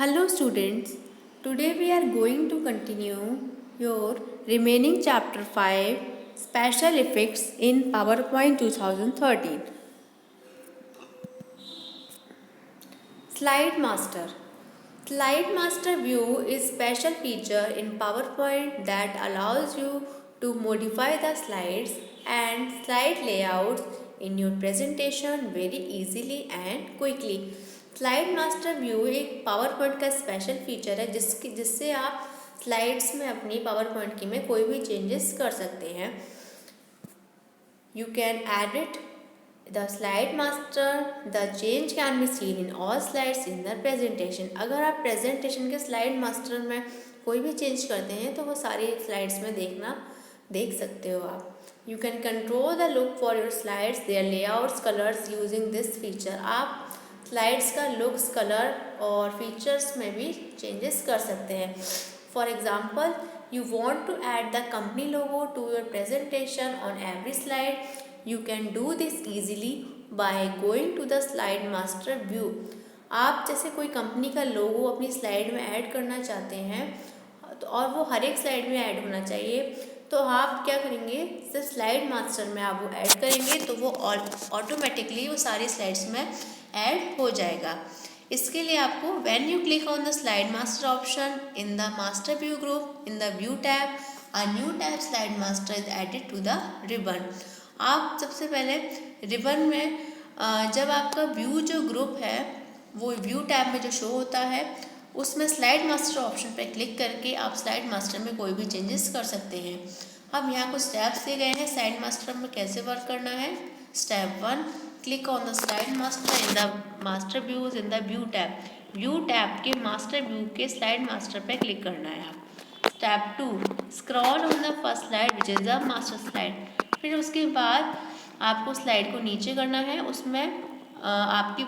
Hello students, today we are going to continue your remaining chapter 5 Special Effects in PowerPoint 2013. Slide Master. Slide Master view is special feature in PowerPoint that allows you to modify the slides and slide layouts in your presentation very easily and quickly. Slide master view एक power point का special feature है जिससे आप slides में अपनी power point की में कोई भी चेंजेस कर सकते हैं. You can edit the slide master. The change can be seen in all slides in the presentation. अगर आप प्रेजेंटेशन के स्लाइड मास्टर में कोई भी चेंज करते हैं तो वो सारी स्लाइड्स में देख सकते हो आप. You can control the look for your slides, their layouts, colours using this feature. आप स्लाइड्स का लुक्स, कलर और फीचर्स में भी चेंजेस कर सकते हैं. For example, you want to add the company logo to your presentation on every slide. You can do this easily by going to the slide master view. आप जैसे कोई company का लोगो अपनी स्लाइड में ऐड करना चाहते हैं तो और वो हर एक स्लाइड में ऐड होना चाहिए, तो आप क्या करेंगे, सिर्फ स्लाइड मास्टर में आप वो ऐड करेंगे तो वो ऑटोमेटिकली वो सारी स्लाइड्स में ऐड हो जाएगा. इसके लिए आपको when you click on the slide master option in the master view group in the view tab, a new tab slide master is added to the ribbon. आप सबसे पहले रिबन में जब आपका व्यू जो ग्रुप है वो व्यू टैब में जो शो होता है उसमें स्लाइड मास्टर ऑप्शन पर क्लिक करके आप स्लाइड मास्टर में कोई भी चेंजेस कर सकते हैं. अब यहाँ कुछ स्टेप्स दिए गए हैं स्लाइड मास्टर में कैसे वर्क करना है. Step 1, click on the slide master in the master views in the view tab. View tab के मास्टर व्यू के स्लाइड मास्टर पे क्लिक करना है. Step 2, scroll on the first slide which is the master slide. फिर उसके बाद आपको slide को नीचे करना है, उसमें आपकी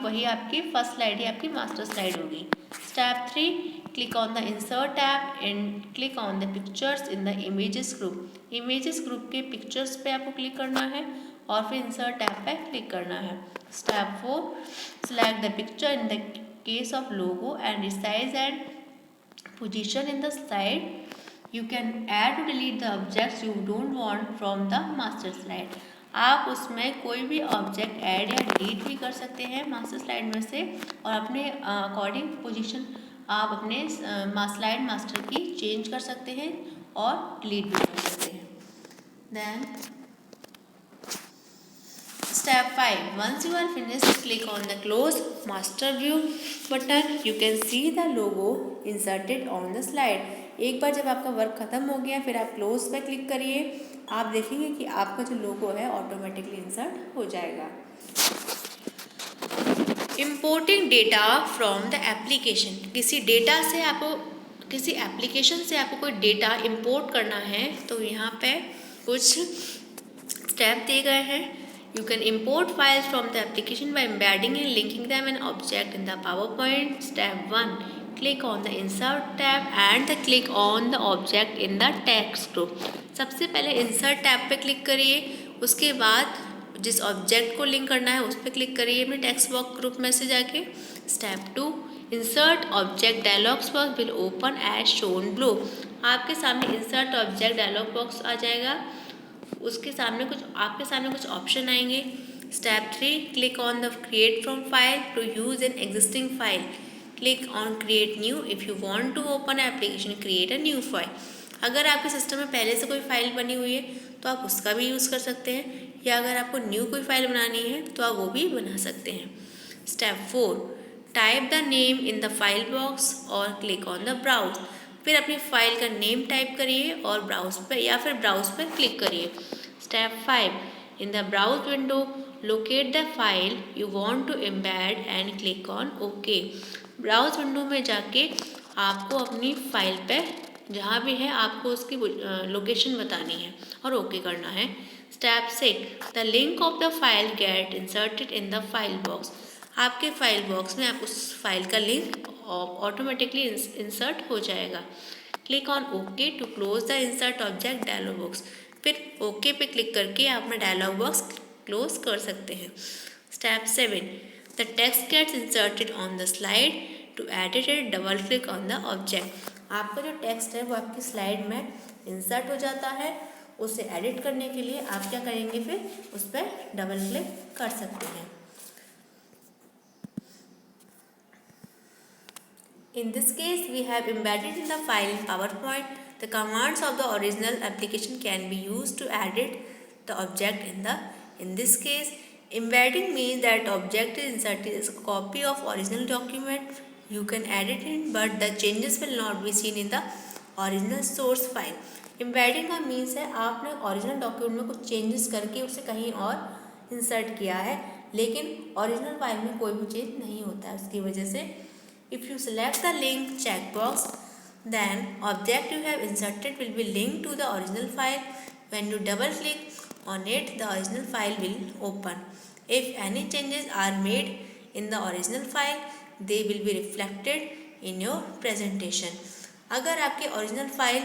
फर्स्ट स्लाइड ही आपकी मास्टर स्लाइड होगी. Step 3, click on the insert tab and click on the pictures in the images group. Images group के पिक्चर्स पे आपको क्लिक करना है और फिर इंसर्ट टैब पे क्लिक करना है. Step 4, select the picture in the case of logo and resize and position in the slide. You can add to delete the objects you don't want from the master slide. आप उसमें कोई भी object add या delete भी कर सकते हैं master slide में से और अपने अकॉर्डिंग पोजीशन आप अपने स्लाइड मास्टर की चेंज कर सकते हैं और डिलीट भी कर सकते हैं. Then Step 5, once you are finished, click on the close master view button. You can see the logo inserted on the slide. एक बार जब आपका वर्क खत्म हो गया फिर आप क्लोज पे क्लिक करिए, आप देखेंगे कि आपका जो लोगो है ऑटोमेटिकली इंसर्ट हो जाएगा. Importing data from the application. किसी एप्लीकेशन से आपको कोई डेटा इंपोर्ट करना है तो यहाँ पे कुछ स्टेप दिए गए हैं. You can import files from the application by embedding and linking them in object in the PowerPoint. Step 1, click on the Insert tab and click on the object in the text group. सबसे पहले Insert tab पे click करिए, उसके बाद जिस object को link करना है उस पर क्लिक करिए अपने टेक्स्ट बॉक्स ग्रुप में से जाके. Step 2, Insert Object dialog box will open as shown below. आपके सामने Insert Object डायलॉग बॉक्स आ जाएगा, आपके सामने कुछ ऑप्शन आएंगे. Step 3, click on the create from file to use an existing file. Click on create new if you want to open application create a new file. अगर आपके system में पहले से कोई फाइल बनी हुई है तो आप उसका भी यूज़ कर सकते हैं, या अगर आपको न्यू कोई फाइल बनानी है तो आप वो भी बना सकते हैं. Step 4, type the name in the file box और क्लिक ऑन द ब्राउज. फिर अपनी फाइल का नेम टाइप करिए और ब्राउज पर क्लिक करिए. Step 5, in the browse window locate the file you want to embed and click on okay. Browse window में जाके आपको अपनी फाइल पे जहाँ भी है आपको उसकी लोकेशन बतानी है और ओके करना है. Step 6, the link of the file get inserted in the file box. आपके फाइल बॉक्स में आप उस फाइल का लिंक ऑटोमेटिकली इंसर्ट हो जाएगा. Click on okay to close the insert object dialog box. फिर ओके पे क्लिक करके आप अपना डायलॉग बॉक्स क्लोज कर सकते हैं. Step 7, the text gets inserted on the slide. To edit it, double click on the object. आपका जो टेक्स्ट है वो आपकी स्लाइड में इंसर्ट हो जाता है। उसे एडिट करने के लिए आप क्या करेंगे, फिर उस पर डबल क्लिक कर सकते हैं। In this case, we have embedded in the file in PowerPoint. The commands of the original application can be used to edit the object in this case, embedding means that object is inserted as a copy of original document. You can edit it, but the changes will not be seen in the original source file. Embedding का means है आपने original document में कुछ changes करके उसे कहीं और insert किया है, लेकिन ओरिजिनल फाइल में कोई भी चेंज नहीं होता है। उसकी वजह से if you select the link checkbox, then object you have inserted will be linked to the original file. When you double click on it, the original file will open. If any changes are made in the original file, they will be reflected in your presentation. अगर आपके original file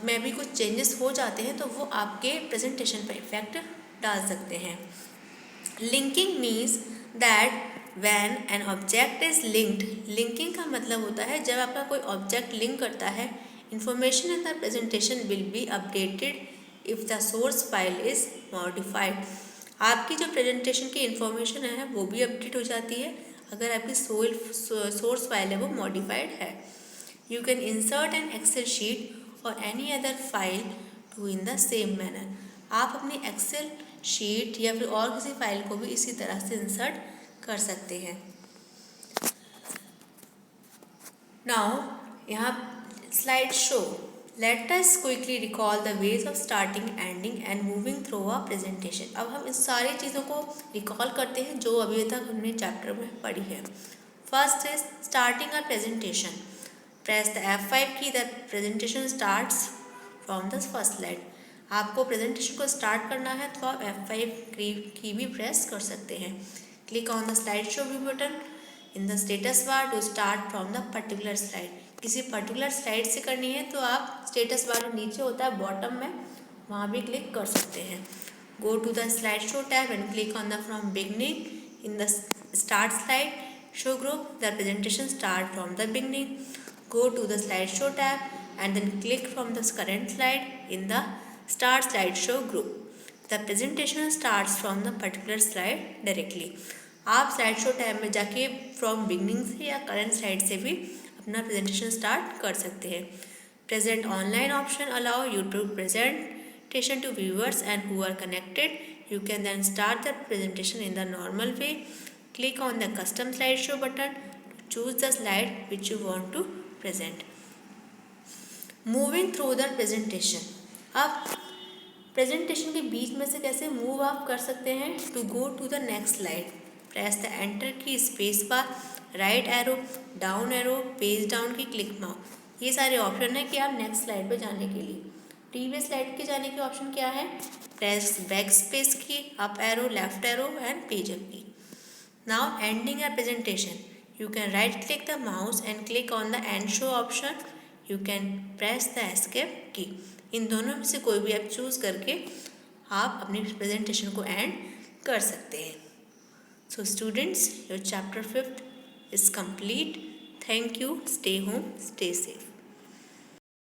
में भी कुछ changes हो जाते हैं तो वो आपके प्रेजेंटेशन पर इफेक्ट डाल सकते हैं। Linking means that when an object is linked, linking का मतलब होता है जब आपका कोई ऑब्जेक्ट लिंक करता है, information in the presentation will be updated if the source file is modified. आपकी जो प्रेजेंटेशन की इंफॉर्मेशन है वो भी अपडेट हो जाती है अगर आपकी सोर्स फाइल है वो मॉडिफाइड है। You can insert an Excel sheet or any other file to in the same manner. आप अपनी एक्सेल शीट या फिर और किसी फाइल को भी इसी तरह से इंसर्ट कर सकते हैं। नाउ यहाँ slide show. Let us quickly recall the ways of starting, ending and moving through a presentation. अब हम इस सारी चीज़ों को रिकॉल करते हैं जो अभी तक हमने चैप्टर में पढ़ी है। First is starting a presentation. Press the F5 की, the presentation starts from the first slide. आपको प्रेजेंटेशन को स्टार्ट करना है तो आप F5 की भी प्रेस कर सकते हैं। Click on the slideshow view button in the status bar to start from the particular slide. किसी पर्टिकुलर स्लाइड से करनी है तो आप स्टेटस बार जो नीचे होता है बॉटम में वहाँ भी क्लिक कर सकते हैं। Go to the slideshow tab and click on the from beginning in the start slide show group. The presentation start from the beginning. Go to the slideshow tab and then click from the current slide in the start slideshow group. The presentation starts from the particular slide directly. आप slide show tab में जाके from beginning से या current slide से भी अपना presentation start कर सकते हैं। Present online option allow you to presentation to viewers and who are connected. You can then start the presentation in the normal way. Click on the custom slideshow button to choose the slide which you want to present. Moving through the presentation. अब presentation के बीच में से कैसे move आप कर सकते हैं। To go to the next slide, press the enter key, space bar, right arrow, down arrow, page down key, click mouse. ये सारे ऑप्शन है कि आप नेक्स्ट स्लाइड पे जाने के लिए। प्रीवियस स्लाइड के जाने के ऑप्शन क्या है, press back space key, up arrow, left arrow and page up key. Now ending a presentation, you can right click the mouse and click on the end show option. You can press the escape key. इन दोनों में से कोई भी आप choose करके आप अपनी प्रेजेंटेशन को एंड कर सकते हैं। So students, your chapter 5 is complete. Thank you. Stay home, stay safe.